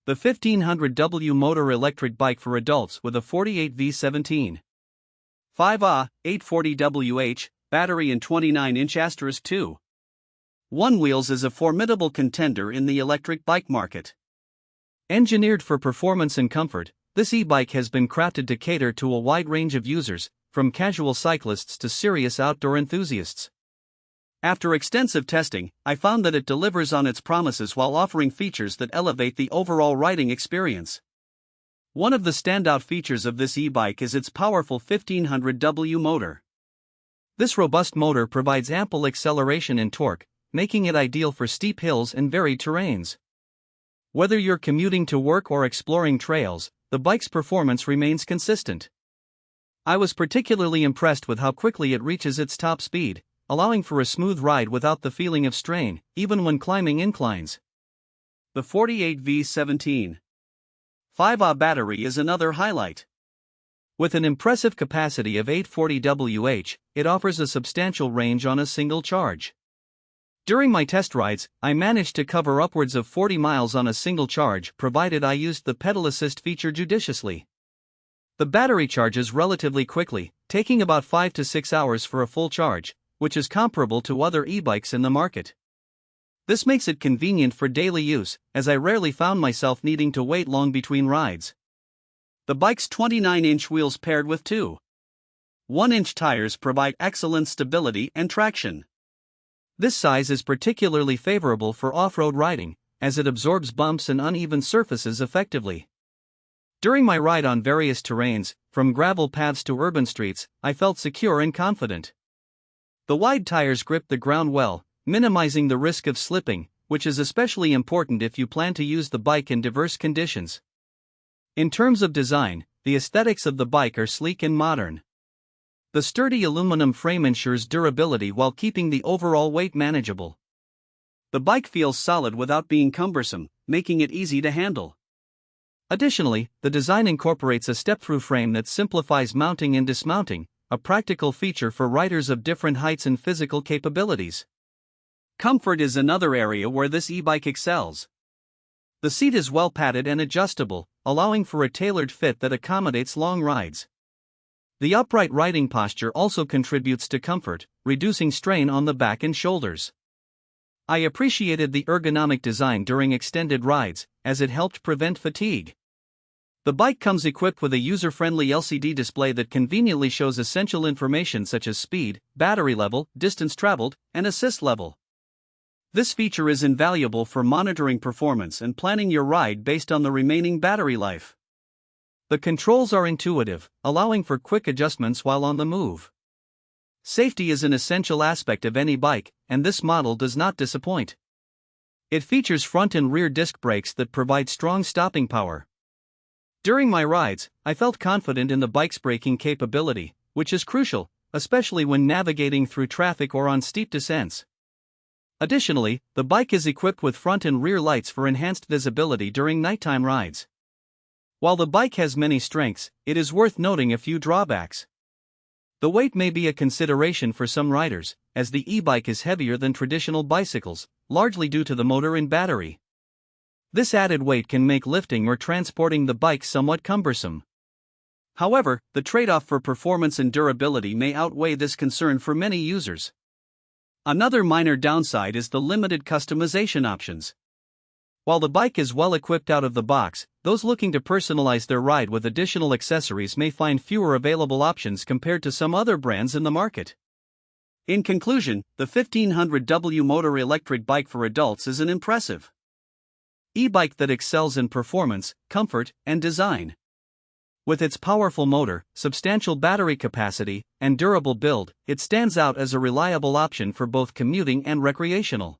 The 1500W motor electric bike for adults with a 48V 17.5Ah 840Wh battery and 29-inch *2. 1 wheels is a formidable contender in the electric bike market. Engineered for performance and comfort, this e-bike has been crafted to cater to a wide range of users, from casual cyclists to serious outdoor enthusiasts. After extensive testing, I found that it delivers on its promises while offering features that elevate the overall riding experience. One of the standout features of this e-bike is its powerful 1500W motor. This robust motor provides ample acceleration and torque, making it ideal for steep hills and varied terrains. Whether you're commuting to work or exploring trails, the bike's performance remains consistent. I was particularly impressed with how quickly it reaches its top speed, allowing for a smooth ride without the feeling of strain, even when climbing inclines. The 48V 17.5Ah battery is another highlight. With an impressive capacity of 840Wh, it offers a substantial range on a single charge. During my test rides, I managed to cover upwards of 40 miles on a single charge, provided I used the pedal assist feature judiciously. The battery charges relatively quickly, taking about 5 to 6 hours for a full charge, which is comparable to other e-bikes in the market. This makes it convenient for daily use, as I rarely found myself needing to wait long between rides. The bike's 29-inch wheels paired with 2 1-inch tires provide excellent stability and traction. This size is particularly favorable for off-road riding, as it absorbs bumps and uneven surfaces effectively. During my ride on various terrains, from gravel paths to urban streets, I felt secure and confident. The wide tires grip the ground well, minimizing the risk of slipping, which is especially important if you plan to use the bike in diverse conditions. In terms of design, the aesthetics of the bike are sleek and modern. The sturdy aluminum frame ensures durability while keeping the overall weight manageable. The bike feels solid without being cumbersome, making it easy to handle. Additionally, the design incorporates a step-through frame that simplifies mounting and dismounting, a practical feature for riders of different heights and physical capabilities. Comfort is another area where this e-bike excels. The seat is well padded and adjustable, allowing for a tailored fit that accommodates long rides. The upright riding posture also contributes to comfort, reducing strain on the back and shoulders. I appreciated the ergonomic design during extended rides, as it helped prevent fatigue. The bike comes equipped with a user-friendly LCD display that conveniently shows essential information such as speed, battery level, distance traveled, and assist level. This feature is invaluable for monitoring performance and planning your ride based on the remaining battery life. The controls are intuitive, allowing for quick adjustments while on the move. Safety is an essential aspect of any bike, and this model does not disappoint. It features front and rear disc brakes that provide strong stopping power. During my rides, I felt confident in the bike's braking capability, which is crucial, especially when navigating through traffic or on steep descents. Additionally, the bike is equipped with front and rear lights for enhanced visibility during nighttime rides. While the bike has many strengths, it is worth noting a few drawbacks. The weight may be a consideration for some riders, as the e-bike is heavier than traditional bicycles, largely due to the motor and battery. This added weight can make lifting or transporting the bike somewhat cumbersome. However, the trade-off for performance and durability may outweigh this concern for many users. Another minor downside is the limited customization options. While the bike is well equipped out of the box, those looking to personalize their ride with additional accessories may find fewer available options compared to some other brands in the market. In conclusion, the 1500W motor electric bike for adults is an impressive e-bike that excels in performance, comfort, and design. With its powerful motor, substantial battery capacity, and durable build, it stands out as a reliable option for both commuting and recreational